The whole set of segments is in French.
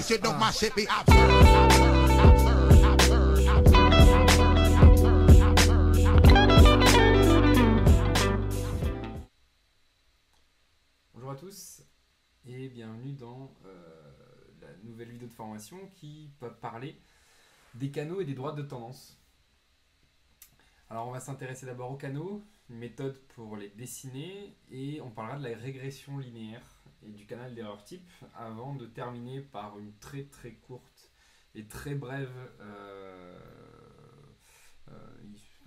Cause you know my shit be absurd. Bonjour à tous et bienvenue dans la nouvelle vidéo de formation qui va parler des canaux et des droites de tendance. Alors on va s'intéresser d'abord aux canaux, une méthode pour les dessiner, et on parlera de la régression linéaire et du canal d'erreur type avant de terminer par une très très courte et très brève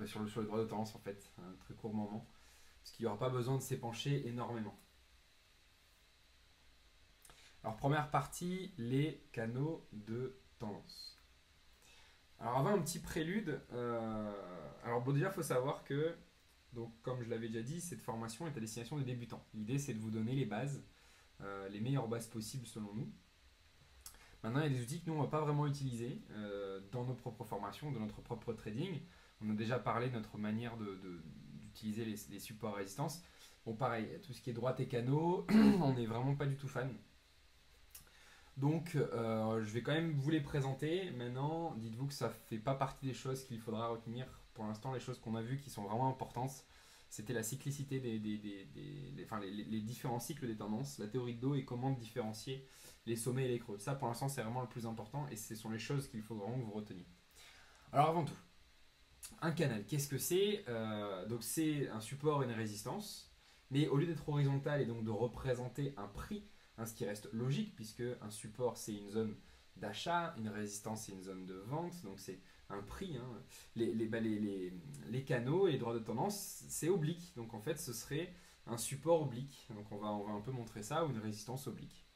sur les droites de tendance, en fait, un très court moment, parce qu'il n'y aura pas besoin de s'épancher énormément. Alors première partie, les canaux de tendance. Alors avant un petit prélude, alors bon, déjà il faut savoir que, donc, comme je l'avais déjà dit, cette formation est à destination des débutants. L'idée c'est de vous donner les bases, les meilleures bases possibles selon nous. Maintenant il y a des outils que nous on ne va pas vraiment utiliser dans nos propres formations, dans notre propre trading. On a déjà parlé de notre manière d'utiliser les supports à résistance. Bon pareil, tout ce qui est droite et canaux, on n'est vraiment pas du tout fan. Donc je vais quand même vous les présenter. Maintenant, dites-vous que ça ne fait pas partie des choses qu'il faudra retenir. Pour l'instant, les choses qu'on a vues qui sont vraiment importantes, c'était la cyclicité les différents cycles des tendances, la théorie de dos et comment différencier les sommets et les creux. Ça, pour l'instant, c'est vraiment le plus important et ce sont les choses qu'il faut vraiment que vous reteniez. Alors avant tout, un canal, qu'est-ce que c'est? Donc c'est un support et une résistance, mais au lieu d'être horizontal et donc de représenter un prix, ce qui reste logique puisque un support c'est une zone d'achat, une résistance c'est une zone de vente, donc c'est un prix. Hein. Les canaux et les droits de tendance c'est oblique, donc en fait ce serait un support oblique, donc on va un peu montrer ça, ou une résistance oblique.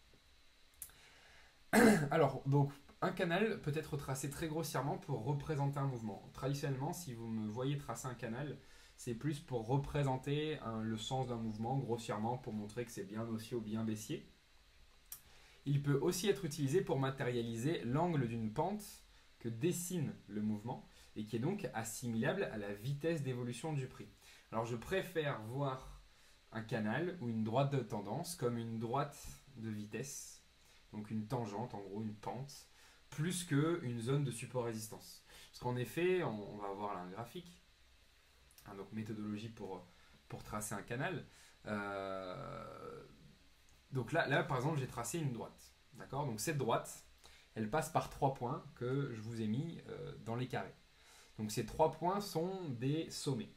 Alors donc un canal peut être tracé très grossièrement pour représenter un mouvement. Traditionnellement, si vous me voyez tracer un canal, c'est plus pour représenter le sens d'un mouvement grossièrement, pour montrer que c'est bien haussier ou bien baissier. Il peut aussi être utilisé pour matérialiser l'angle d'une pente que dessine le mouvement et qui est donc assimilable à la vitesse d'évolution du prix. Alors je préfère voir un canal ou une droite de tendance comme une droite de vitesse, donc une tangente, en gros une pente, plus qu'une zone de support résistance. Parce qu'en effet, on va avoir là un graphique, donc méthodologie pour tracer un canal. Donc là, par exemple, j'ai tracé une droite. D'accord ? Donc cette droite, elle passe par 3 points que je vous ai mis dans les carrés. Donc ces 3 points sont des sommets.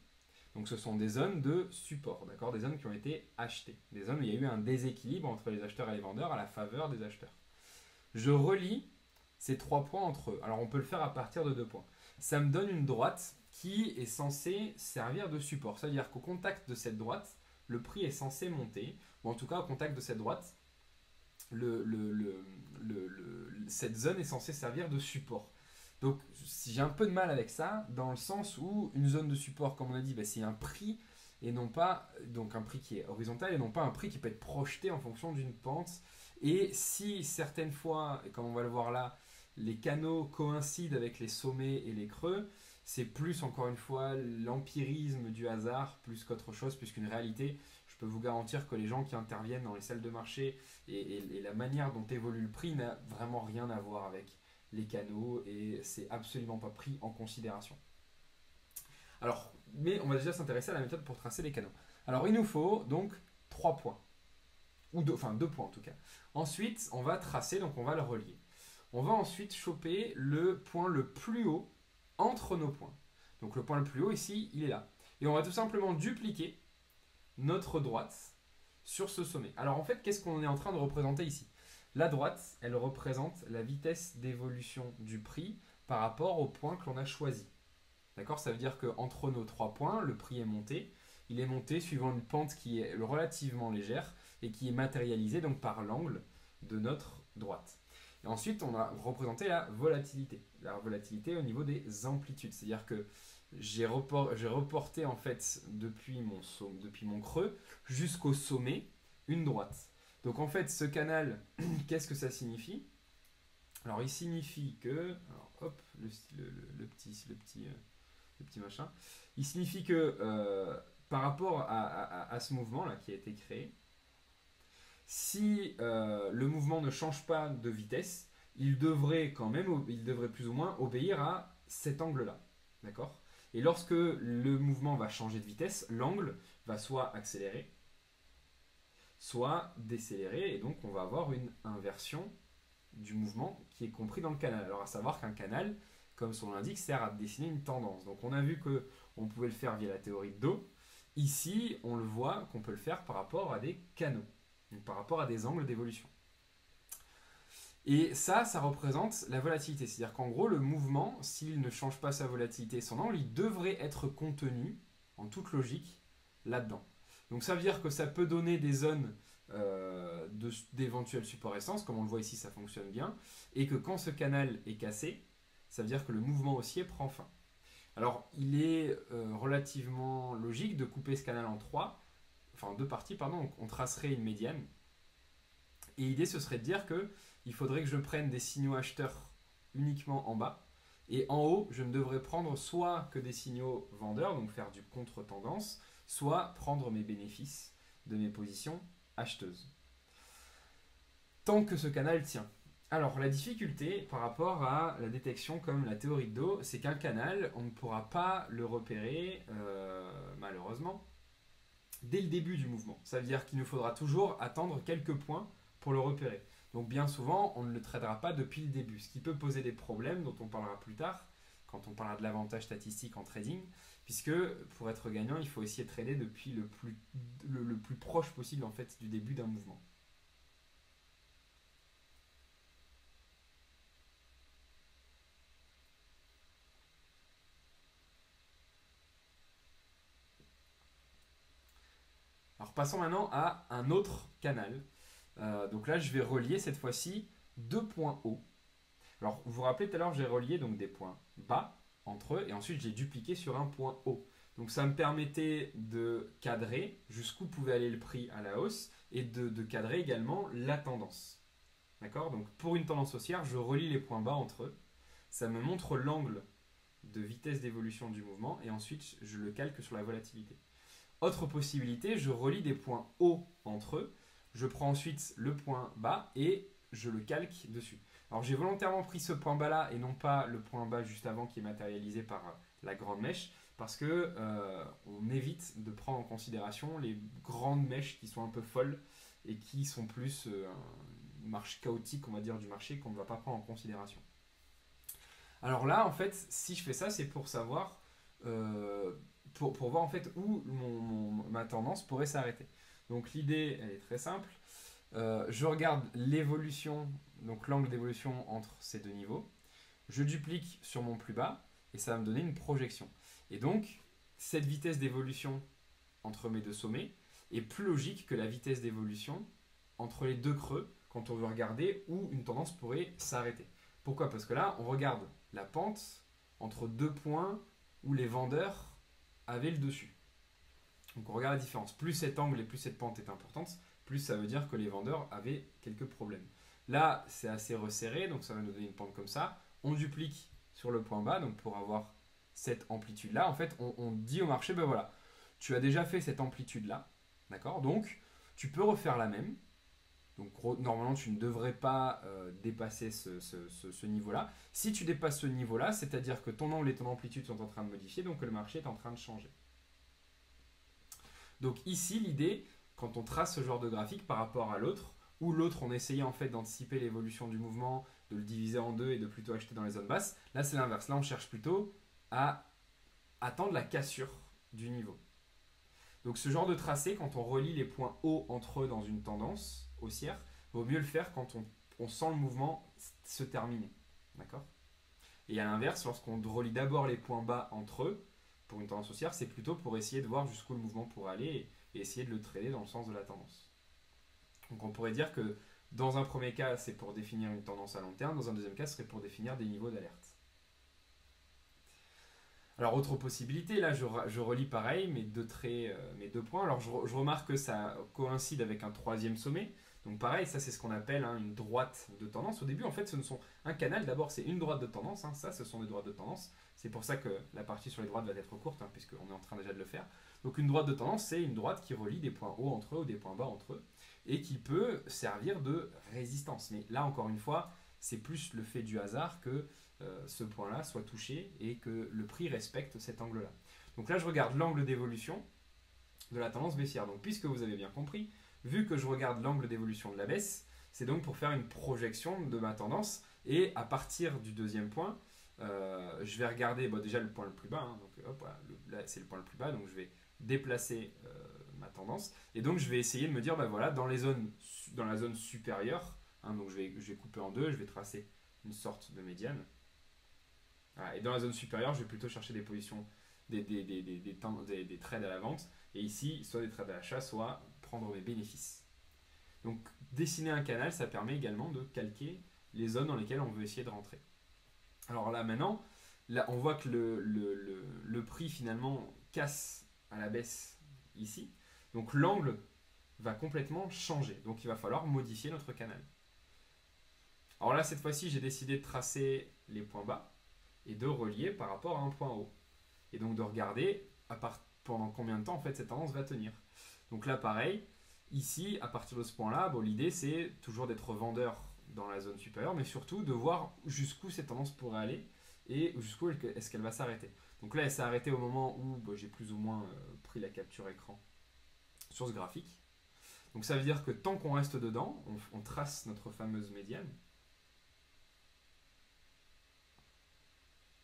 Donc ce sont des zones de support, d'accord ? Des zones qui ont été achetées. Des zones où il y a eu un déséquilibre entre les acheteurs et les vendeurs à la faveur des acheteurs. Je relie ces 3 points entre eux. Alors on peut le faire à partir de 2 points. Ça me donne une droite qui est censée servir de support. C'est-à-dire qu'au contact de cette droite, le prix est censé monter, ou en tout cas au contact de cette droite, cette zone est censée servir de support. Donc j'ai un peu de mal avec ça, dans le sens où une zone de support, comme on a dit, c'est un prix, et non pas, donc un prix qui est horizontal, et non pas un prix qui peut être projeté en fonction d'une pente. Et si certaines fois, et comme on va le voir là, les canaux coïncident avec les sommets et les creux, c'est plus, encore une fois, l'empirisme du hasard plus qu'autre chose, puisqu'une réalité, je peux vous garantir que les gens qui interviennent dans les salles de marché et la manière dont évolue le prix n'a vraiment rien à voir avec les canaux, et c'est absolument pas pris en considération. Alors, mais on va déjà s'intéresser à la méthode pour tracer les canaux. Alors il nous faut donc 3 points, ou 2 points en tout cas. Ensuite, on va tracer, donc on va le relier. On va ensuite choper le point le plus haut entre nos points. Donc le point le plus haut ici, il est là. Et on va tout simplement dupliquer notre droite sur ce sommet. Alors en fait, qu'est-ce qu'on est en train de représenter ici? La droite, elle représente la vitesse d'évolution du prix par rapport au point que l'on a choisi. D'accord? Ça veut dire qu'entre nos 3 points, le prix est monté. Il est monté suivant une pente qui est relativement légère et qui est matérialisée donc par l'angle de notre droite. Et ensuite, on a représenté la volatilité. La volatilité au niveau des amplitudes. C'est-à-dire que j'ai reporté en fait depuis mon creux jusqu'au sommet une droite. Donc en fait, ce canal, qu'est-ce que ça signifie? Alors il signifie que, alors hop, le petit machin, il signifie que par rapport à ce mouvement là qui a été créé, si le mouvement ne change pas de vitesse, il devrait quand même, il devrait plus ou moins obéir à cet angle-là. D'accord? Et lorsque le mouvement va changer de vitesse, l'angle va soit accélérer, soit décélérer, et donc on va avoir une inversion du mouvement qui est compris dans le canal. Alors à savoir qu'un canal, comme son nom l'indique, sert à dessiner une tendance. Donc on a vu que on pouvait le faire via la théorie de Do. Ici, on le voit qu'on peut le faire par rapport à des canaux, donc par rapport à des angles d'évolution. Et ça représente la volatilité. C'est-à-dire qu'en gros, le mouvement, s'il ne change pas sa volatilité et son angle, il devrait être contenu, en toute logique, là-dedans. Donc ça veut dire que ça peut donner des zones d'éventuelle supporescence, comme on le voit ici, ça fonctionne bien, et que quand ce canal est cassé, ça veut dire que le mouvement haussier prend fin. Alors, il est relativement logique de couper ce canal en deux parties, pardon, donc on tracerait une médiane. Et l'idée, ce serait de dire qu'il faudrait que je prenne des signaux acheteurs uniquement en bas, et en haut, je ne devrais prendre soit que des signaux vendeurs, donc faire du contre-tendance, soit prendre mes bénéfices de mes positions acheteuses. Tant que ce canal tient. Alors, la difficulté par rapport à la détection comme la théorie de Do, c'est qu'un canal, on ne pourra pas le repérer, malheureusement, dès le début du mouvement. Ça veut dire qu'il nous faudra toujours attendre quelques points pour le repérer. Donc, bien souvent, on ne le tradera pas depuis le début, ce qui peut poser des problèmes dont on parlera plus tard, quand on parlera de l'avantage statistique en trading, puisque pour être gagnant, il faut essayer de trader depuis le plus proche possible en fait, du début d'un mouvement. Alors passons maintenant à un autre canal. Donc là, je vais relier cette fois-ci deux points hauts. Alors, vous vous rappelez tout à l'heure, j'ai relié donc des points bas entre eux et ensuite j'ai dupliqué sur un point haut. Donc ça me permettait de cadrer jusqu'où pouvait aller le prix à la hausse et de cadrer également la tendance. D'accord? Donc pour une tendance haussière, je relie les points bas entre eux. Ça me montre l'angle de vitesse d'évolution du mouvement et ensuite je le calque sur la volatilité. Autre possibilité, je relie des points hauts entre eux. Je prends ensuite le point bas et je le calque dessus. Alors j'ai volontairement pris ce point bas là et non pas le point bas juste avant qui est matérialisé par la grande mèche parce que on évite de prendre en considération les grandes mèches qui sont un peu folles et qui sont plus une marche chaotique on va dire du marché qu'on ne va pas prendre en considération. Alors là en fait si je fais ça c'est pour savoir pour voir en fait où ma tendance pourrait s'arrêter. Donc l'idée elle est très simple. Je regarde l'évolution, donc l'angle d'évolution entre ces deux niveaux. Je duplique sur mon plus bas et ça va me donner une projection. Et donc cette vitesse d'évolution entre mes deux sommets est plus logique que la vitesse d'évolution entre les deux creux quand on veut regarder où une tendance pourrait s'arrêter. Pourquoi? Parce que là on regarde la pente entre deux points où les vendeurs avaient le dessus. Donc on regarde la différence. Plus cet angle et plus cette pente est importante, plus ça veut dire que les vendeurs avaient quelques problèmes. Là, c'est assez resserré, donc ça va nous donner une pente comme ça. On duplique sur le point bas, donc pour avoir cette amplitude-là, en fait, on dit au marché, ben voilà, tu as déjà fait cette amplitude-là, d'accord? Donc, tu peux refaire la même. Donc, normalement, tu ne devrais pas dépasser ce niveau-là. Si tu dépasses ce niveau-là, c'est-à-dire que ton angle et ton amplitude sont en train de modifier, donc que le marché est en train de changer. Donc ici, l'idée, quand on trace ce genre de graphique par rapport à l'autre, où l'autre on essayait en fait d'anticiper l'évolution du mouvement, de le diviser en deux et de plutôt acheter dans les zones basses, là c'est l'inverse. Là on cherche plutôt à attendre la cassure du niveau. Donc ce genre de tracé, quand on relie les points hauts entre eux dans une tendance haussière, vaut mieux le faire quand on sent le mouvement se terminer. D'accord? Et à l'inverse, lorsqu'on relie d'abord les points bas entre eux, pour une tendance haussière, c'est plutôt pour essayer de voir jusqu'où le mouvement pourrait aller et essayer de le trader dans le sens de la tendance. Donc on pourrait dire que dans un premier cas, c'est pour définir une tendance à long terme, dans un deuxième cas, ce serait pour définir des niveaux d'alerte. Alors autre possibilité, là je relis pareil mes deux traits, mes deux points. Alors je remarque que ça coïncide avec un troisième sommet. Donc pareil, ça c'est ce qu'on appelle une droite de tendance. Au début en fait ce ne sont un canal, d'abord c'est une droite de tendance, ça ce sont des droites de tendance. C'est pour ça que la partie sur les droites va être courte, puisqu'on est en train déjà de le faire. Donc une droite de tendance, c'est une droite qui relie des points hauts entre eux ou des points bas entre eux, et qui peut servir de résistance. Mais là, encore une fois, c'est plus le fait du hasard que ce point-là soit touché et que le prix respecte cet angle-là. Donc là, je regarde l'angle d'évolution de la tendance baissière. Donc puisque vous avez bien compris, vu que je regarde l'angle d'évolution de la baisse, c'est donc pour faire une projection de ma tendance. Et à partir du deuxième point, je vais regarder déjà le point le plus bas. Hein, donc hop, voilà, là c'est le point le plus bas. Donc je vais déplacer ma tendance. Et donc je vais essayer de me dire, voilà, dans la zone supérieure, hein, donc je vais couper en deux, je vais tracer une sorte de médiane. Voilà, et dans la zone supérieure, je vais plutôt chercher des positions, des trades à la vente. Et ici, soit des trades à l'achat, soit prendre mes bénéfices. Donc dessiner un canal, ça permet également de calquer les zones dans lesquelles on veut essayer de rentrer. Alors là maintenant, là, on voit que le prix finalement casse à la baisse ici. Donc l'angle va complètement changer. Donc il va falloir modifier notre canal. Alors là, cette fois-ci, j'ai décidé de tracer les points bas et de relier par rapport à un point haut. Et donc de regarder pendant combien de temps en fait cette tendance va tenir. Donc là, pareil, ici, à partir de ce point-là, l'idée c'est toujours d'être vendeur dans la zone supérieure, mais surtout de voir jusqu'où cette tendance pourrait aller et jusqu'où est-ce qu'elle va s'arrêter. Donc là, elle s'est arrêtée au moment où j'ai plus ou moins pris la capture écran sur ce graphique. Donc ça veut dire que tant qu'on reste dedans, on trace notre fameuse médiane.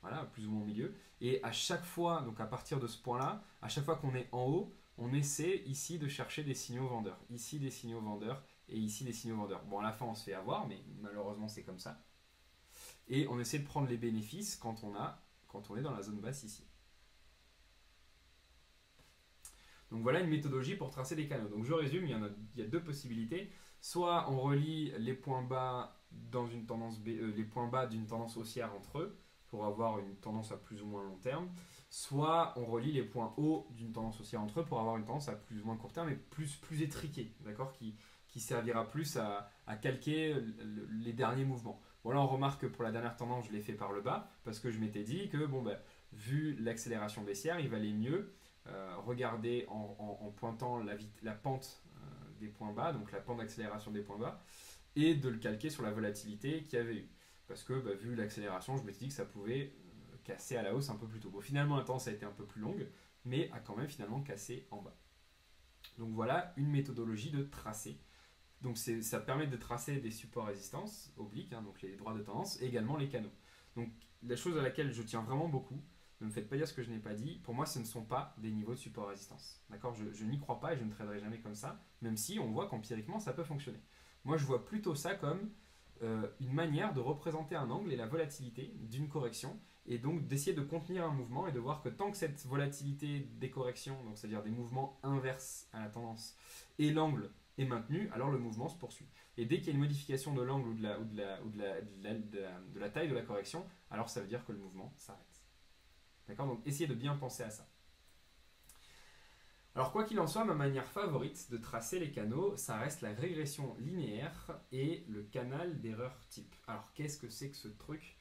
Voilà, plus ou moins au milieu. Et à chaque fois, donc à partir de ce point-là, à chaque fois qu'on est en haut, on essaie ici de chercher des signaux vendeurs. Ici des signaux vendeurs et ici des signaux vendeurs. Bon, à la fin, on se fait avoir, mais malheureusement, c'est comme ça. Et on essaie de prendre les bénéfices quand on est dans la zone basse ici. Donc voilà une méthodologie pour tracer des canaux. Donc je résume, il y a deux possibilités. Soit on relie les points bas dans une tendance les points bas d'une tendance haussière entre eux, pour avoir une tendance à plus ou moins long terme, soit on relie les points hauts d'une tendance haussière entre eux pour avoir une tendance à plus ou moins court terme, mais plus étriquée, d'accord, qui servira plus à calquer les derniers mouvements. Bon là on remarque que pour la dernière tendance je l'ai fait par le bas, parce que je m'étais dit que vu l'accélération baissière, il valait mieux regarder en pointant la pente des points bas, donc la pente d'accélération des points bas, et de le calquer sur la volatilité qu'il y avait eu. Parce que vu l'accélération, je m'étais dit que ça pouvait casser à la hausse un peu plus tôt. Bon, finalement, la tendance a été un peu plus longue, mais a quand même finalement cassé en bas. Donc voilà une méthodologie de tracé. Donc ça permet de tracer des supports résistances obliques, hein, donc les droits de tendance, et également les canaux. Donc la chose à laquelle je tiens vraiment beaucoup, ne me faites pas dire ce que je n'ai pas dit, pour moi ce ne sont pas des niveaux de support résistance. D'accord, je n'y crois pas et je ne traderai jamais comme ça, même si on voit qu'empiriquement ça peut fonctionner. Moi je vois plutôt ça comme une manière de représenter un angle et la volatilité d'une correction, et donc d'essayer de contenir un mouvement et de voir que tant que cette volatilité des corrections, donc c'est-à-dire des mouvements inverses à la tendance, et l'angle est maintenu, alors le mouvement se poursuit. Et dès qu'il y a une modification de l'angle ou de la taille de la correction, alors ça veut dire que le mouvement s'arrête. D'accord, donc essayez de bien penser à ça. Alors quoi qu'il en soit, ma manière favorite de tracer les canaux, ça reste la régression linéaire et le canal d'erreur type. Alors qu'est-ce que c'est que ce truc?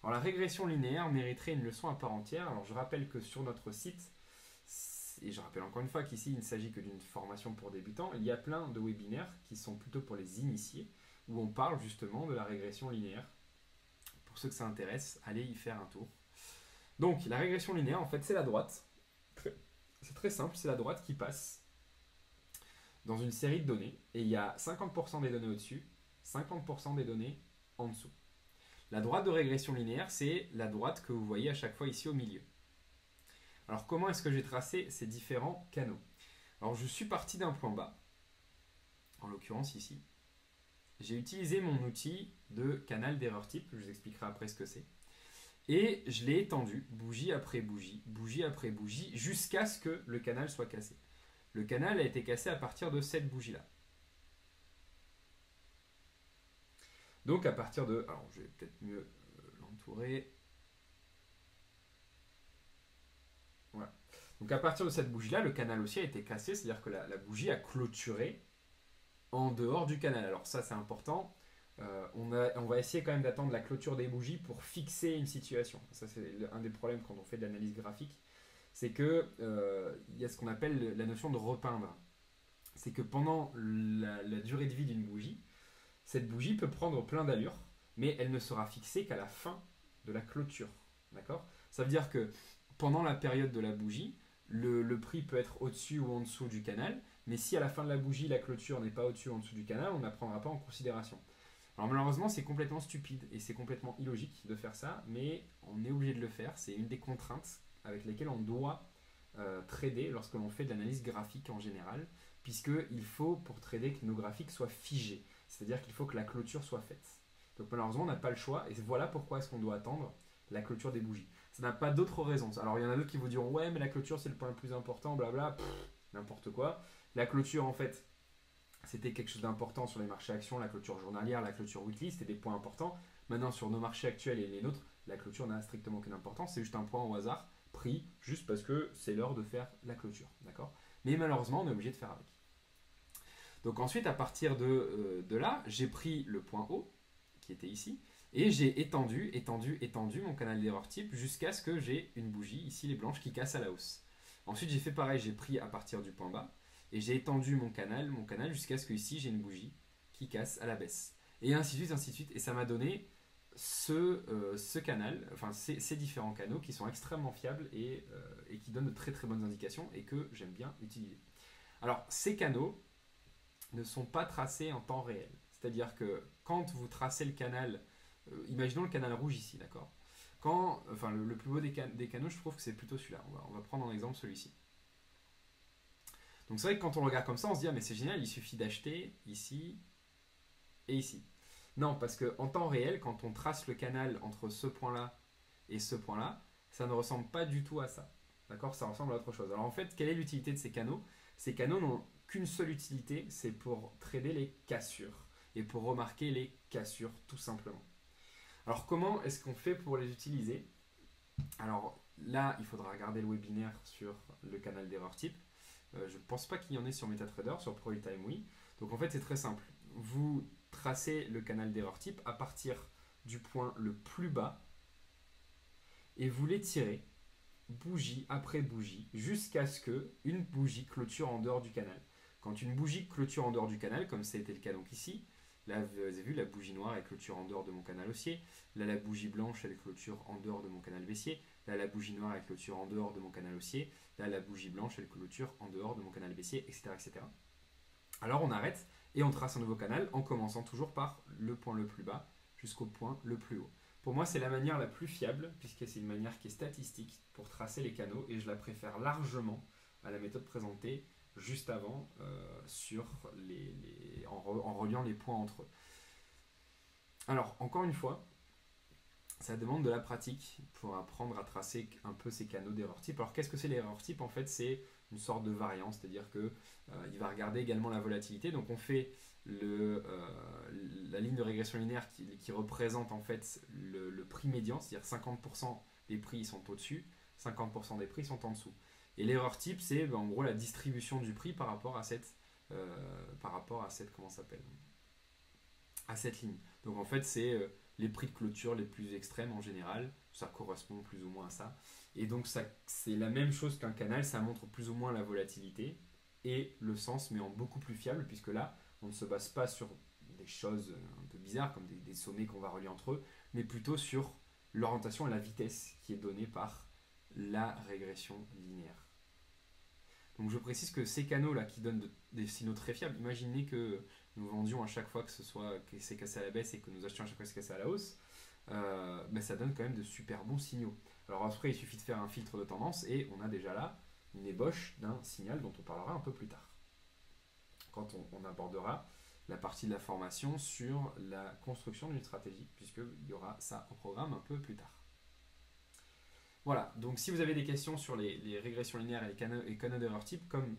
Alors la régression linéaire mériterait une leçon à part entière. Alors je rappelle que sur notre site, et je rappelle encore une fois qu'ici il ne s'agit que d'une formation pour débutants, il y a plein de webinaires qui sont plutôt pour les initiés, où on parle justement de la régression linéaire. Pour ceux que ça intéresse, allez y faire un tour. Donc la régression linéaire, en fait, c'est la droite. C'est très simple, c'est la droite qui passe dans une série de données et il y a 50% des données au-dessus, 50% des données en dessous. La droite de régression linéaire, c'est la droite que vous voyez à chaque fois ici au milieu. Alors comment est-ce que j'ai tracé ces différents canaux? Alors je suis parti d'un point bas, en l'occurrence ici. J'ai utilisé mon outil de canal d'erreur type, je vous expliquerai après ce que c'est. Et je l'ai étendu, bougie après bougie, bougie après bougie, jusqu'à ce que le canal soit cassé. Le canal a été cassé à partir de cette bougie-là. Donc à partir de... Alors je vais peut-être mieux l'entourer. Voilà. Donc à partir de cette bougie-là, le canal aussi a été cassé, c'est-à-dire que la bougie a clôturé en dehors du canal. Alors ça c'est important. On va essayer quand même d'attendre la clôture des bougies pour fixer une situation. Ça c'est un des problèmes quand on fait de l'analyse graphique. C'est que y a ce qu'on appelle la notion de repeindre. C'est que pendant la durée de vie d'une bougie, cette bougie peut prendre plein d'allures, mais elle ne sera fixée qu'à la fin de la clôture. D'accord? Ça veut dire que pendant la période de la bougie, le prix peut être au-dessus ou en dessous du canal, mais si à la fin de la bougie, la clôture n'est pas au-dessus ou en dessous du canal, on ne la prendra pas en considération. Alors malheureusement, c'est complètement stupide et c'est complètement illogique de faire ça, mais on est obligé de le faire. C'est une des contraintes avec lesquelles on doit trader lorsque l'on fait de l'analyse graphique en général, puisqu'il faut pour trader que nos graphiques soient figés, c'est-à-dire qu'il faut que la clôture soit faite. Donc malheureusement, on n'a pas le choix, et voilà pourquoi est-ce qu'on doit attendre la clôture des bougies. Ça n'a pas d'autre raison. Alors il y en a d'autres qui vous diront ouais, mais la clôture c'est le point le plus important, blabla, n'importe quoi. La clôture en fait, c'était quelque chose d'important sur les marchés actions, la clôture journalière, la clôture weekly, c'était des points importants. Maintenant sur nos marchés actuels et les nôtres, la clôture n'a strictement aucune importance, c'est juste un point au hasard pris juste parce que c'est l'heure de faire la clôture, d'accord? Mais malheureusement, on est obligé de faire avec. Donc ensuite, à partir de là, j'ai pris le point haut, qui était ici, et j'ai étendu mon canal d'erreur type jusqu'à ce que j'ai une bougie, ici les blanches, qui casse à la hausse. Ensuite, j'ai fait pareil, j'ai pris à partir du point bas, et j'ai étendu mon canal jusqu'à ce que ici j'ai une bougie qui casse à la baisse. Et ainsi de suite, et ça m'a donné ce canal, enfin ces différents canaux qui sont extrêmement fiables et qui donnent de très très bonnes indications et que j'aime bien utiliser. Alors ces canaux ne sont pas tracés en temps réel. C'est-à-dire que quand vous tracez le canal, imaginons le canal rouge ici, d'accord? Enfin le plus beau des canaux, je trouve que c'est plutôt celui-là. On va prendre en exemple celui-ci. Donc c'est vrai que quand on le regarde comme ça, on se dit ah mais c'est génial, il suffit d'acheter ici et ici. Non, parce qu'en temps réel, quand on trace le canal entre ce point-là et ce point-là, ça ne ressemble pas du tout à ça. D'accord? Ça ressemble à autre chose. Alors en fait, quelle est l'utilité de ces canaux? Ces canaux n'ont qu'une seule utilité, c'est pour trader les cassures et pour remarquer les cassures tout simplement. Alors comment est-ce qu'on fait pour les utiliser? Alors là, il faudra regarder le webinaire sur le canal d'erreur type. Je ne pense pas qu'il y en ait sur MetaTrader, sur ProTime oui. Donc en fait, c'est très simple. Vous tracez le canal d'erreur type à partir du point le plus bas et vous l'étirez bougie après bougie jusqu'à ce qu'une bougie clôture en dehors du canal. Quand une bougie clôture en dehors du canal, comme ça a été le cas donc ici, là vous avez vu la bougie noire elle clôture en dehors de mon canal haussier, là la bougie blanche elle clôture en dehors de mon canal baissier, là la bougie noire elle clôture en dehors de mon canal haussier, là la bougie blanche elle clôture en dehors de mon canal baissier, etc. etc. Alors on arrête et on trace un nouveau canal en commençant toujours par le point le plus bas jusqu'au point le plus haut. Pour moi, c'est la manière la plus fiable puisque c'est une manière qui est statistique pour tracer les canaux et je la préfère largement à la méthode présentée juste avant en reliant les points entre eux. Alors, encore une fois, ça demande de la pratique pour apprendre à tracer un peu ces canaux d'erreur type. Alors, qu'est-ce que c'est l'erreur type? En fait, c'est une sorte de variance, c'est-à-dire que il va regarder également la volatilité. Donc, on fait la ligne de régression linéaire qui représente en fait le prix médian, c'est-à-dire 50% des prix sont au-dessus, 50% des prix sont en dessous. Et l'erreur type, c'est en gros la distribution du prix par rapport à cette à cette ligne. Donc en fait, c'est les prix de clôture les plus extrêmes en général, ça correspond plus ou moins à ça. Et donc c'est la même chose qu'un canal, ça montre plus ou moins la volatilité et le sens, mais en beaucoup plus fiable, puisque là, on ne se base pas sur des choses un peu bizarres, comme des sommets qu'on va relier entre eux, mais plutôt sur l'orientation et la vitesse qui est donnée par la régression linéaire. Donc je précise que ces canaux-là qui donnent des signaux très fiables, imaginez que nous vendions à chaque fois que c'est cassé à la baisse et que nous achetions à chaque fois que c'est cassé à la hausse, ça donne quand même de super bons signaux. Alors après, il suffit de faire un filtre de tendance et on a déjà là une ébauche d'un signal dont on parlera un peu plus tard, quand on abordera la partie de la formation sur la construction d'une stratégie, puisqu'il y aura ça au programme un peu plus tard. Voilà, donc si vous avez des questions sur les régressions linéaires et les canaux d'erreur type, comme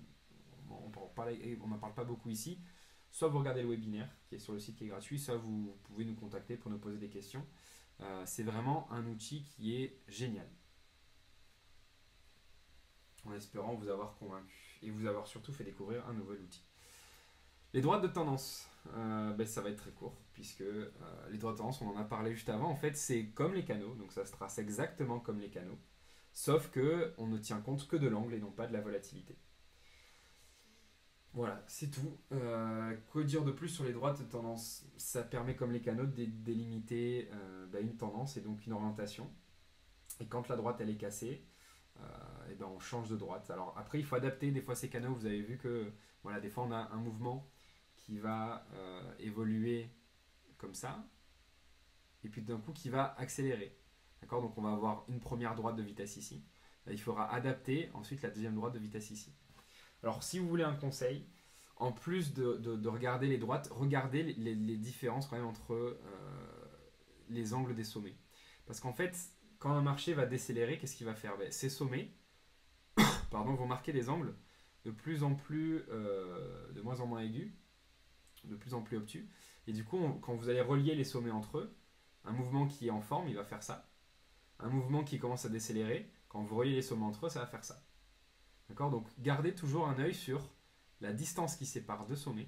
on n'en parle pas beaucoup ici, soit vous regardez le webinaire qui est sur le site qui est gratuit, soit vous pouvez nous contacter pour nous poser des questions. C'est vraiment un outil qui est génial. En espérant vous avoir convaincu et vous avoir surtout fait découvrir un nouvel outil. Les droites de tendance, ça va être très court, puisque les droites de tendance, on en a parlé juste avant, en fait c'est comme les canaux, donc ça se trace exactement comme les canaux, sauf qu'on ne tient compte que de l'angle et non pas de la volatilité. Voilà, c'est tout. Quoi dire de plus sur les droites de tendance? Ça permet, comme les canaux, de délimiter une tendance et donc une orientation. Et quand la droite elle est cassée, et ben on change de droite. Alors après, il faut adapter des fois ces canaux. Vous avez vu que voilà, des fois on a un mouvement qui va évoluer comme ça, et puis d'un coup qui va accélérer. D'accord. Donc on va avoir une première droite de vitesse ici. Là, il faudra adapter ensuite la deuxième droite de vitesse ici. Alors si vous voulez un conseil, en plus de regarder les droites, regardez les différences quand même entre les angles des sommets. Parce qu'en fait, quand un marché va décélérer, qu'est-ce qu'il va faire? Ces sommets vont marquer des angles de plus en plus, de moins en moins aigus, de plus en plus obtus. Et du coup, quand vous allez relier les sommets entre eux, un mouvement qui est en forme, il va faire ça. Un mouvement qui commence à décélérer, quand vous reliez les sommets entre eux, ça va faire ça. D'accord. Donc gardez toujours un œil sur la distance qui sépare deux sommets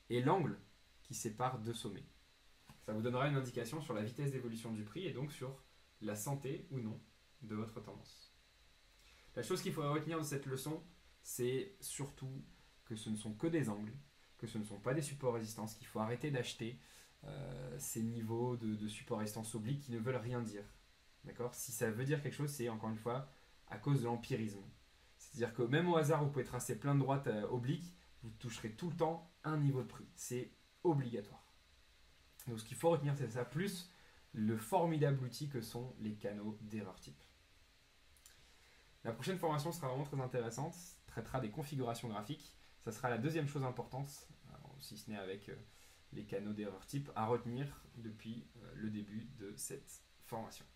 et l'angle qui sépare deux sommets. Ça vous donnera une indication sur la vitesse d'évolution du prix et donc sur la santé ou non de votre tendance. La chose qu'il faudrait retenir de cette leçon, c'est surtout que ce ne sont que des angles, que ce ne sont pas des supports résistance, qu'il faut arrêter d'acheter ces niveaux de support résistance oblique qui ne veulent rien dire. D'accord. Si ça veut dire quelque chose, c'est encore une fois à cause de l'empirisme. C'est-à-dire que même au hasard, vous pouvez tracer plein de droites obliques, vous toucherez tout le temps un niveau de prix. C'est obligatoire. Donc ce qu'il faut retenir, c'est ça, plus le formidable outil que sont les canaux d'erreur type. La prochaine formation sera vraiment très intéressante, traitera des configurations graphiques. Ça sera la deuxième chose importante, si ce n'est avec les canaux d'erreur type, à retenir depuis le début de cette formation.